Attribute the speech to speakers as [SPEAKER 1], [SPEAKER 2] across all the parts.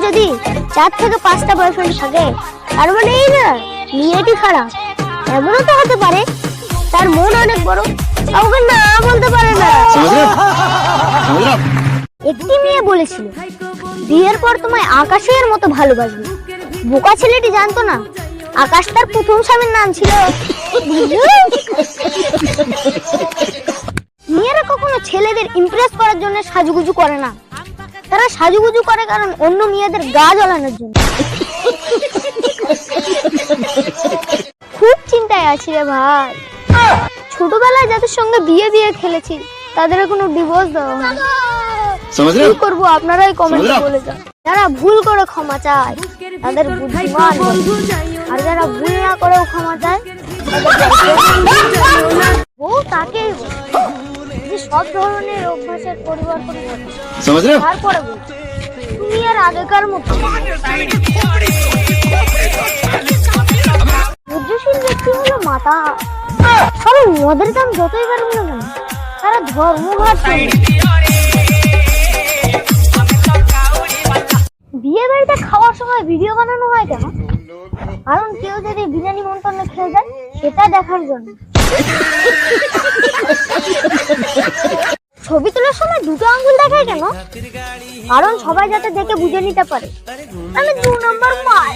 [SPEAKER 1] যদি 4 থেকে 5টা বয়ফ্রেন্ড থাকে তার মানে এই না মেয়েটি খারাপ, এমনও তো হতে পারে তার মন অনেক বড়, কাউকে না বলতে পারে না। একটি মেয়ে বলেছিল বিয়ের পর তোমায় আকাশের মতো ভালোবাসবে। বোকা ছেলেটি জানতো না আকাশ তার প্রথম স্বামীর নাম ছিল। মেয়েরা কখনো ছেলেদের ইমপ্রেস করার জন্য সাজুগুজু করে না, তারা সাজুগুজু করে কারণ অন্য মেয়েদের গা জ্বলানোর জন্য। খুব চিন্তায় আছি রে ভাই, ছোটবেলায় যাদের সঙ্গে বিয়ে বিয়ে খেলেছি তাদের কোনো ডিভোর্স দেওয়া হয়। কি করবো আপনারাই কমেন্টে বলে যান। যারা ভুল করে ক্ষমা চায় তাদের বুদ্ধিমান, আর যারা ভুল না করেও ক্ষমা চায় বউ তাকে যে সব ধরনের অভ্যাসের পরিবর্তন করে। তারপরে তুমি আর আগেকার মতো ধৈর্যশীল ব্যক্তি হলো মাতা। সবাই মদের দাম যতই বাড়ুক না কেন তারা ধর্মঘাট করে। বিয়ে বাড়িতে খাওয়ার সময় ভিডিও বানানো হয় কেন? কারণ কেউ যদি বিনা নিমন্ত্রণে খেয়ে যায় সেটা দেখার জন্য। ছবি তোলার সময় দুটো আঙ্গুল দেখায় কেন? কারণ সবাই যাতে দেখে বুঝে নিতে পারে আমি 2 নম্বর মাল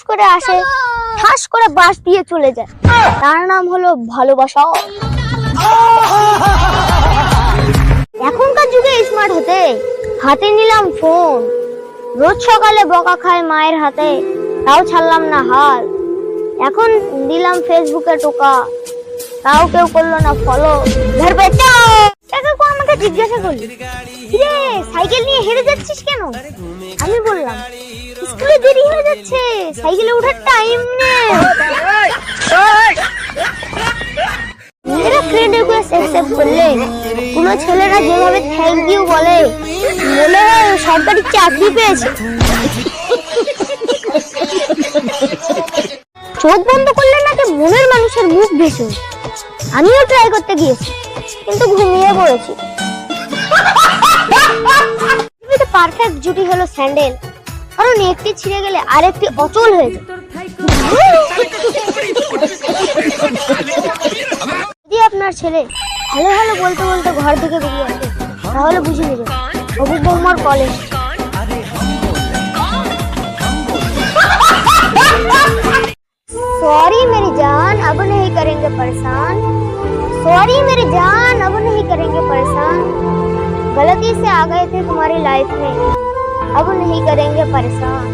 [SPEAKER 1] করে আসে, ঠাস করে বাস দিয়ে চলে যায়, তার নাম হলো ভালোবাসা। এখনকার যুগে স্মার্ট হতে হাতে নিলাম ফোন, রোজ সকালে বকা খায় মায়ের হাতে, তাও ছাড়লাম না হাল। এখন দিলাম ফেসবুকে টোকা, তাও কেউ করলো না ফলো। ঘর পে কাকু আমাকে জিজ্ঞাসা করলি রে সাইকেল নিয়ে হেঁটে যাচ্ছিস কেন? আমি বললাম স্কুলে দেরি হয়ে যাচ্ছে, সাইকেলে ওঠার টাইম নেই। মেয়েরা ফ্রেন্ড রিকোয়েস্ট অ্যাকসেপ্ট করলে কোনো ছেলেরা যেভাবে থ্যাংক ইউ বলে মনে হয় সরকারি চাকরি পেয়েছে। চোখ বন্ধ করলে নাকি মনের মানুষের মুখ ভেসে। আমিও ট্রাই করতে গিয়েছি কিন্তু ঘুমিয়ে পড়েছি। পারফেক্ট জুটি হলো স্যান্ডেল, কারণ একটি ছিঁড়ে গেলে আরেকটি অচল হয়ে যায়। যদি আপনার ছেলে হ্যালো হ্যালো বলতে বলতে ঘর থেকে বেরিয়ে আসে তাহলে বুঝে নেবে অবু বৌমার কলেজ। सॉरी मेरी जान अब नहीं करेंगे परेशान, सॉरी मेरी जान अब नहीं करेंगे परेशान, गलती से आ गए थे तुम्हारी लाइफ में अब नहीं करेंगे परेशान।